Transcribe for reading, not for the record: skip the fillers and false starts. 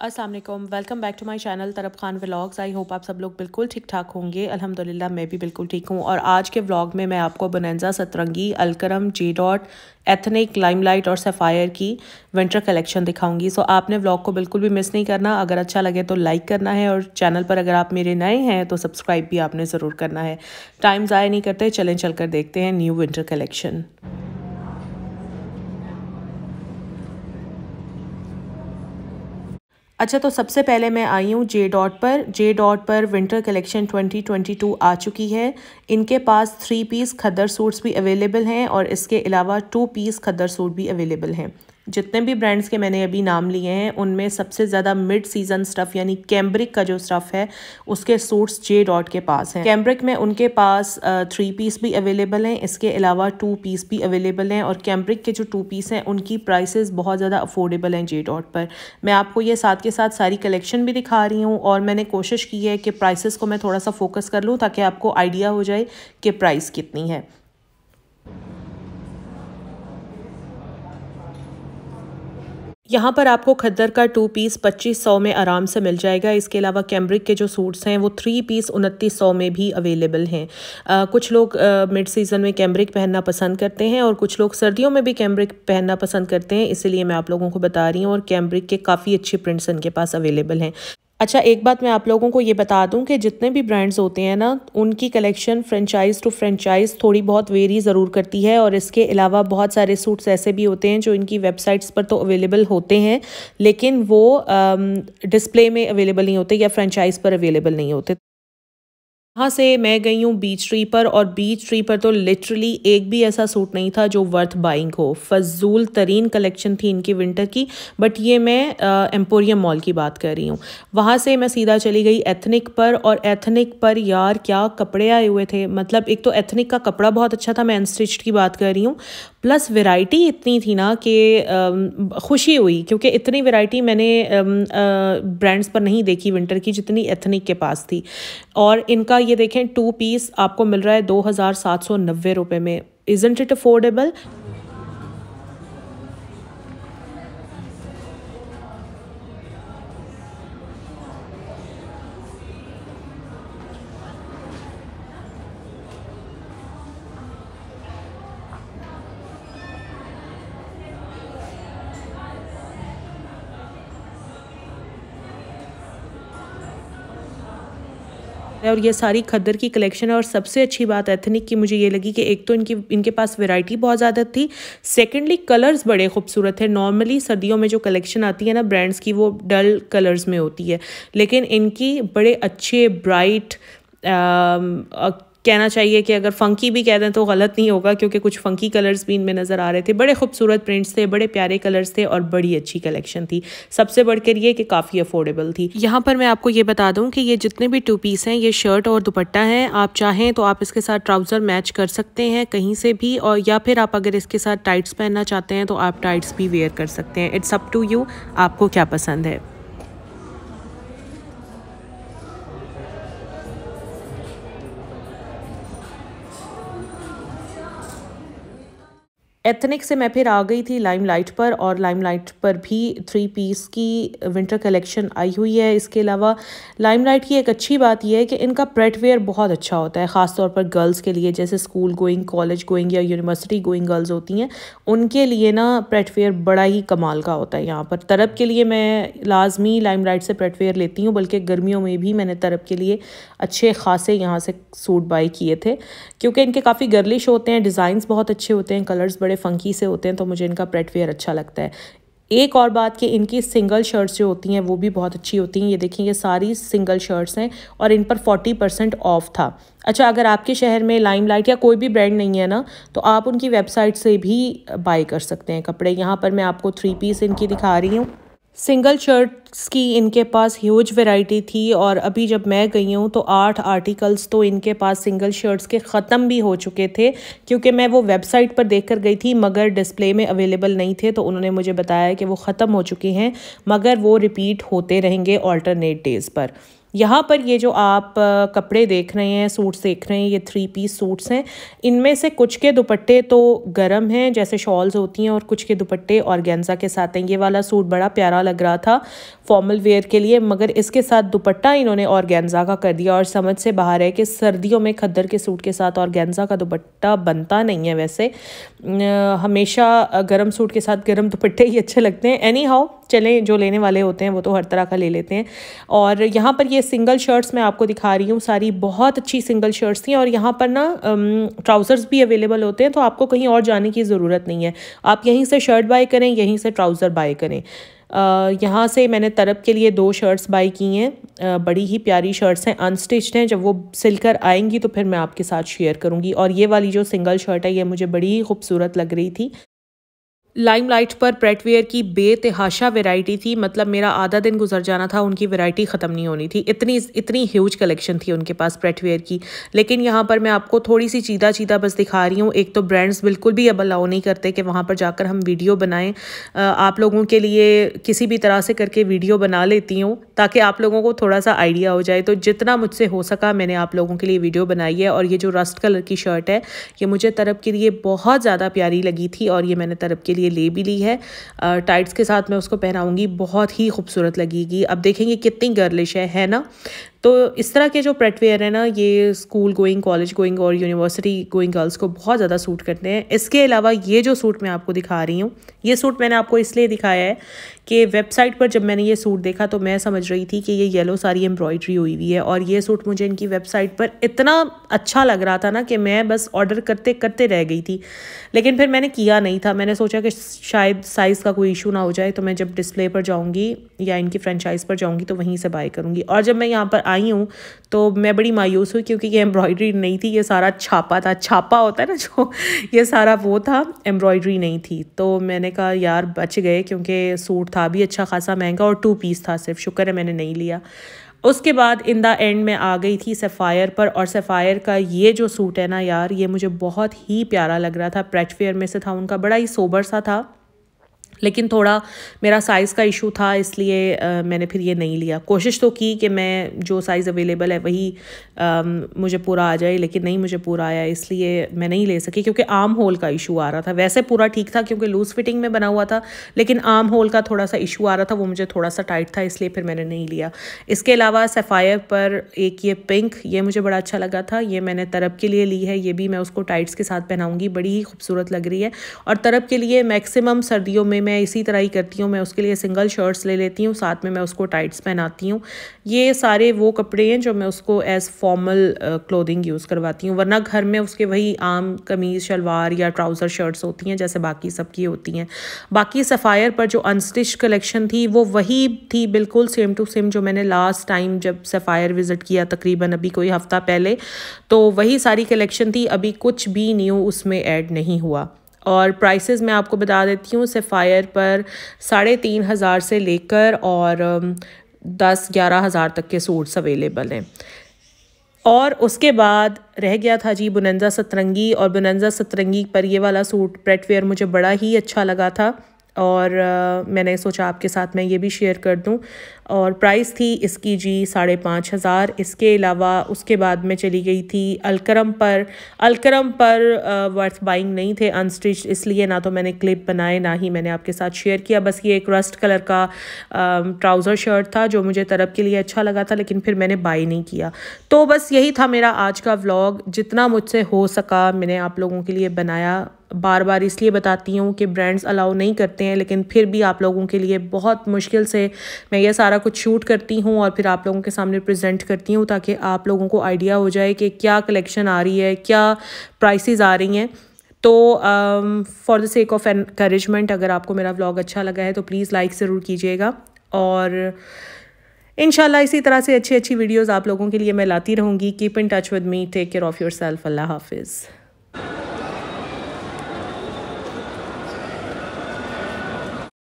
अस्सलाम वालेकुम, welcome back to my channel Tarab Khan vlogs. I hope आप सब लोग बिल्कुल ठीक ठाक होंगे। अल्हम्दुलिल्लाह मैं भी बिल्कुल ठीक हूँ। और आज के व्लॉग में मैं आपको बोनांजा सतरंगी, Alkaram, J dot, ethnic, limelight और सफ़ायर की विंटर कलेक्शन दिखाऊंगी। सो आपने व्लॉग को बिल्कुल भी मिस नहीं करना। अगर अच्छा लगे तो लाइक करना है और चैनल पर अगर आप मेरे नए हैं तो सब्सक्राइब भी आपने ज़रूर करना है। टाइम ज़ाया नहीं करते, चलें चल कर देखते हैं न्यू विंटर कलेक्शन। अच्छा, तो सबसे पहले मैं आई हूँ जे डॉट पर विंटर कलेक्शन 2022 आ चुकी है। इनके पास 3 पीस खद्दर सूट्स भी अवेलेबल हैं और इसके अलावा 2 पीस खद्दर सूट भी अवेलेबल हैं। जितने भी ब्रांड्स के मैंने अभी नाम लिए हैं उनमें सबसे ज़्यादा मिड सीज़न स्टफ़ यानी कैम्ब्रिक का जो स्टफ़ है उसके सूट्स जे डॉट के पास हैं। कैम्ब्रिक में उनके पास 3 पीस भी अवेलेबल हैं, इसके अलावा 2 पीस भी अवेलेबल हैं। और कैम्ब्रिक के जो 2 पीस हैं उनकी प्राइसेस बहुत ज़्यादा अफोर्डेबल हैं जे डॉट पर। मैं आपको ये साथ के साथ सारी कलेक्शन भी दिखा रही हूँ और मैंने कोशिश की है कि प्राइसेस को मैं थोड़ा सा फोकस कर लूँ ताकि आपको आइडिया हो जाए कि प्राइस कितनी है। यहाँ पर आपको खद्दर का 2 पीस 2500 में आराम से मिल जाएगा। इसके अलावा कैम्ब्रिक के जो सूट्स हैं वो 3 पीस 2900 में भी अवेलेबल हैं। कुछ लोग मिड सीज़न में कैम्ब्रिक पहनना पसंद करते हैं और कुछ लोग सर्दियों में भी कैम्ब्रिक पहनना पसंद करते हैं, इसीलिए मैं आप लोगों को बता रही हूँ। और कैम्ब्रिक के काफ़ी अच्छे प्रिंट्स इनके पास अवेलेबल हैं। अच्छा, एक बात मैं आप लोगों को ये बता दूं कि जितने भी ब्रांड्स होते हैं ना उनकी कलेक्शन फ्रेंचाइज टू फ्रेंचाइज थोड़ी बहुत वेरी ज़रूर करती है। और इसके अलावा बहुत सारे सूट्स ऐसे भी होते हैं जो इनकी वेबसाइट्स पर तो अवेलेबल होते हैं लेकिन वो डिस्प्ले में अवेलेबल नहीं होते या फ्रेंचाइज पर अवेलेबल नहीं होते। वहाँ से मैं गई हूँ बीच ट्री पर और बीच ट्री पर तो लिटरली एक भी ऐसा सूट नहीं था जो वर्थ बाइंग हो। फजूल तरीन कलेक्शन थी इनकी विंटर की। बट ये मैं एम्पोरियम मॉल की बात कर रही हूँ। वहाँ से मैं सीधा चली गई एथनिक पर और एथनिक पर यार क्या कपड़े आए हुए थे। मतलब एक तो एथनिक का कपड़ा बहुत अच्छा था, मैं अनस्टिच्ड की बात कर रही हूँ, प्लस वैरायटी इतनी थी ना कि खुशी हुई क्योंकि इतनी वैरायटी मैंने ब्रांड्स पर नहीं देखी विंटर की जितनी एथनिक के पास थी। और इनका ये देखें 2 पीस आपको मिल रहा है 2790 रुपये में। Isn't it affordable? और ये सारी खद्दर की कलेक्शन है। और सबसे अच्छी बात एथनिक की मुझे ये लगी कि एक तो इनके पास वैरायटी बहुत ज़्यादा थी, सेकेंडली कलर्स बड़े खूबसूरत थे। नॉर्मली सर्दियों में जो कलेक्शन आती है ना ब्रांड्स की वो डल कलर्स में होती है, लेकिन इनकी बड़े अच्छे ब्राइट, कहना चाहिए कि अगर फ़ंकी भी कह दें तो गलत नहीं होगा क्योंकि कुछ फ़ंकी कलर्स भी इनमें नज़र आ रहे थे। बड़े खूबसूरत प्रिंट्स थे, बड़े प्यारे कलर्स थे और बड़ी अच्छी कलेक्शन थी। सबसे बढ़कर ये कि काफ़ी अफोर्डेबल थी। यहाँ पर मैं आपको ये बता दूं कि ये जितने भी 2 पीस हैं ये शर्ट और दुपट्टा हैं। आप चाहें तो आप इसके साथ ट्राउज़र मैच कर सकते हैं कहीं से भी, और या फिर आप अगर इसके साथ टाइट्स पहनना चाहते हैं तो आप टाइट्स भी वेयर कर सकते हैं। इट्स अप टू यू, आपको क्या पसंद है। एथनिक से मैं फिर आ गई थी लाइमलाइट पर और लाइमलाइट पर भी 3 पीस की विंटर कलेक्शन आई हुई है। इसके अलावा लाइमलाइट की एक अच्छी बात यह है कि इनका प्रेट वेयर बहुत अच्छा होता है, ख़ास तौर पर गर्ल्स के लिए, जैसे स्कूल गोइंग, कॉलेज गोइंग या यूनिवर्सिटी गोइंग गर्ल्स होती हैं उनके लिए ना प्रेट वेयर बड़ा ही कमाल का होता है। यहाँ पर तरब के लिए मैं लाजमी लाइमलाइट से प्रेट वेयर लेती हूँ, बल्कि गर्मियों में भी मैंने तरब के लिए अच्छे खासे यहाँ से सूट बाई किए थे क्योंकि इनके काफ़ी गर्लिश होते हैं, डिज़ाइंस बहुत अच्छे होते हैं, कलर्स बड़े फंकी से होते हैं, तो मुझे इनका प्रेट वेयर अच्छा लगता है। एक और बात कि इनकी सिंगल शर्ट्स जो होती हैं वो भी बहुत अच्छी होती हैं। ये देखिए ये सारी सिंगल शर्ट्स हैं और इन पर 40% ऑफ था। अच्छा, अगर आपके शहर में लाइमलाइट या कोई भी ब्रांड नहीं है ना तो आप उनकी वेबसाइट से भी बाई कर सकते हैं कपड़े। यहाँ पर मैं आपको 3 पीस इनकी दिखा रही हूँ। सिंगल शर्ट्स की इनके पास ह्यूज वैरायटी थी और अभी जब मैं गई हूँ तो 8 आर्टिकल्स तो इनके पास सिंगल शर्ट्स के ख़त्म भी हो चुके थे क्योंकि मैं वो वेबसाइट पर देख कर गई थी मगर डिस्प्ले में अवेलेबल नहीं थे। तो उन्होंने मुझे बताया कि वो ख़त्म हो चुके हैं मगर वो रिपीट होते रहेंगे ऑल्टरनेट डेज़ पर। यहाँ पर ये जो आप कपड़े देख रहे हैं, सूट्स देख रहे हैं, ये 3 पीस सूट्स हैं। इनमें से कुछ के दुपट्टे तो गर्म हैं जैसे शॉल्स होती हैं, और कुछ के दुपट्टे ऑर्गेन्जा के साथ हैं। ये वाला सूट बड़ा प्यारा लग रहा था फॉर्मल वेयर के लिए, मगर इसके साथ दुपट्टा इन्होंने ऑर्गेन्जा का कर दिया, और समझ से बाहर है कि सर्दियों में खद्दर के सूट के साथ ऑर्गेन्जा का दुपट्टा बनता नहीं है। वैसे हमेशा गर्म सूट के साथ गर्म दुपट्टे ही अच्छे लगते हैं। एनी हाउ चलें, जो लेने वाले होते हैं वो तो हर तरह का ले लेते हैं। और यहाँ पर ये सिंगल शर्ट्स मैं आपको दिखा रही हूँ, सारी बहुत अच्छी सिंगल शर्ट्स थी। और यहाँ पर ना ट्राउज़र्स भी अवेलेबल होते हैं, तो आपको कहीं और जाने की ज़रूरत नहीं है। आप यहीं से शर्ट बाय करें, यहीं से ट्राउज़र बाय करें। यहाँ से मैंने तरब के लिए 2 शर्ट्स बाय की हैं। बड़ी ही प्यारी शर्ट्स हैं, अनस्टिच्ड हैं। जब वो सिलकर आएंगी तो फिर मैं आपके साथ शेयर करूँगी। और ये वाली जो सिंगल शर्ट है, ये मुझे बड़ी ही खूबसूरत लग रही थी। लाइमलाइट पर प्रेटवेयर की बेतहाशा वैरायटी थी, मतलब मेरा आधा दिन गुजर जाना था, उनकी वैरायटी ख़त्म नहीं होनी थी। इतनी ह्यूज कलेक्शन थी उनके पास प्रेटवेयर की। लेकिन यहाँ पर मैं आपको थोड़ी सी चीदा बस दिखा रही हूँ। एक तो ब्रांड्स बिल्कुल भी अब अलाउ नहीं करते कि वहाँ पर जाकर हम वीडियो बनाएं। आप लोगों के लिए किसी भी तरह से करके वीडियो बना लेती हूँ ताकि आप लोगों को थोड़ा सा आइडिया हो जाए। तो जितना मुझसे हो सका मैंने आप लोगों के लिए वीडियो बनाई है। और ये जो रस्ट कलर की शर्ट है, ये मुझे तरब के लिए बहुत ज़्यादा प्यारी लगी थी, और ये मैंने तरब के लिए ले भी ली है। टाइट्स के साथ मैं उसको पहनाऊंगी, बहुत ही खूबसूरत लगेगी। अब देखेंगे कितनी गर्लिश है ना। तो इस तरह के जो प्रेटवेयर है ना, ये स्कूल गोइंग, कॉलेज गोइंग और यूनिवर्सिटी गोइंग गर्ल्स को बहुत ज़्यादा सूट करते हैं। इसके अलावा ये जो सूट मैं आपको दिखा रही हूँ, ये सूट मैंने आपको इसलिए दिखाया है कि वेबसाइट पर जब मैंने ये सूट देखा तो मैं समझ रही थी कि ये येलो सारी एम्ब्रॉयडरी हुई हुई है। और ये सूट मुझे इनकी वेबसाइट पर इतना अच्छा लग रहा था ना कि मैं बस ऑर्डर करते करते रह गई थी। लेकिन फिर मैंने किया नहीं था, मैंने सोचा कि शायद साइज़ का कोई इशू ना हो जाए, तो मैं जब डिस्प्ले पर जाऊँगी या इनकी फ्रेंचाइज पर जाऊँगी तो वहीं से बाय करूँगी। और जब मैं यहाँ पर आई हूँ तो मैं बड़ी मायूस हुई, क्योंकि ये एम्ब्रॉयडरी नहीं थी, ये सारा छापा था। छापा होता है ना जो, ये सारा वो था, एम्ब्रॉयडरी नहीं थी। तो मैंने कहा यार बच गए, क्योंकि सूट था भी अच्छा खासा महंगा और 2 पीस था सिर्फ, शुक्र है मैंने नहीं लिया। उसके बाद इन द एंड में आ गई थी सफ़ायर पर, और सफ़ायर का ये जो सूट है ना यार, ये मुझे बहुत ही प्यारा लग रहा था। प्रेटवेयर में से था, उनका बड़ा ही सोबर सा था, लेकिन थोड़ा मेरा साइज़ का इशू था, इसलिए मैंने फिर ये नहीं लिया। कोशिश तो की कि मैं जो साइज़ अवेलेबल है वही मुझे पूरा आ जाए, लेकिन नहीं मुझे पूरा आया, इसलिए मैं नहीं ले सकी, क्योंकि आर्म होल का इशू आ रहा था। वैसे पूरा ठीक था क्योंकि लूज़ फिटिंग में बना हुआ था, लेकिन आर्म होल का थोड़ा सा इशू आ रहा था, वो मुझे थोड़ा सा टाइट था, इसलिए फिर मैंने नहीं लिया। इसके अलावा सफ़ायर पर एक ये पिंक, ये मुझे बड़ा अच्छा लगा था, ये मैंने तरब के लिए ली है। ये भी मैं उसको टाइट्स के साथ पहनाऊँगी, बड़ी ही खूबसूरत लग रही है। और तरब के लिए मैक्सिमम सर्दियों में मैं इसी तरह ही करती हूँ, मैं उसके लिए सिंगल शर्ट्स ले लेती हूँ, साथ में मैं उसको टाइट्स पहनाती हूँ। ये सारे वो कपड़े हैं जो मैं उसको एज़ फॉर्मल क्लोथिंग यूज़ करवाती हूँ, वरना घर में उसके वही आम कमीज़ शलवार या ट्राउज़र शर्ट्स होती हैं जैसे बाकी सबकी होती हैं। बाकी सफ़ायर पर जो अनस्टिच कलेक्शन थी वो वही थी बिल्कुल सेम टू सेम जो मैंने लास्ट टाइम जब सफ़ायर विज़िट किया, तकरीबन अभी कोई हफ़्ता पहले, तो वही सारी कलेक्शन थी। अभी कुछ भी न्यू उसमें ऐड नहीं हुआ। और प्राइसेस मैं आपको बता देती हूँ, सफ़ायर पर 3,500 से लेकर और 10-11 हज़ार तक के सूट्स अवेलेबल हैं। और उसके बाद रह गया था जी बोनांजा सतरंगी, और बोनांजा सतरंगी पर ये वाला सूट प्रेटवेयर मुझे बड़ा ही अच्छा लगा था, और मैंने सोचा आपके साथ मैं ये भी शेयर कर दूं। और प्राइस थी इसकी जी 5,500। इसके अलावा उसके बाद मैं चली गई थी अलकरम पर। अलकरम पर वर्थ बाइंग नहीं थे अनस्टिच, इसलिए ना तो मैंने क्लिप बनाए ना ही मैंने आपके साथ शेयर किया। बस ये एक रस्ट कलर का ट्राउज़र शर्ट था जो मुझे तरब के लिए अच्छा लगा था, लेकिन फिर मैंने बाई नहीं किया। तो बस यही था मेरा आज का व्लॉग, जितना मुझसे हो सका मैंने आप लोगों के लिए बनाया। बार बार इसलिए बताती हूँ कि ब्रांड्स अलाउ नहीं करते हैं, लेकिन फिर भी आप लोगों के लिए बहुत मुश्किल से मैं ये सारा कुछ शूट करती हूँ और फिर आप लोगों के सामने प्रेजेंट करती हूँ, ताकि आप लोगों को आइडिया हो जाए कि क्या कलेक्शन आ रही है, क्या प्राइसेस आ रही हैं। तो for the sake of encouragement, अगर आपको मेरा व्लॉग अच्छा लगा है तो प्लीज़ लाइक ज़रूर कीजिएगा, और इंशाल्लाह इसी तरह से अच्छी अच्छी वीडियोज़ आप लोगों के लिए मैं लाती रहूँगी। Keep in touch with me, take care of your self, अल्लाह हाफिज़।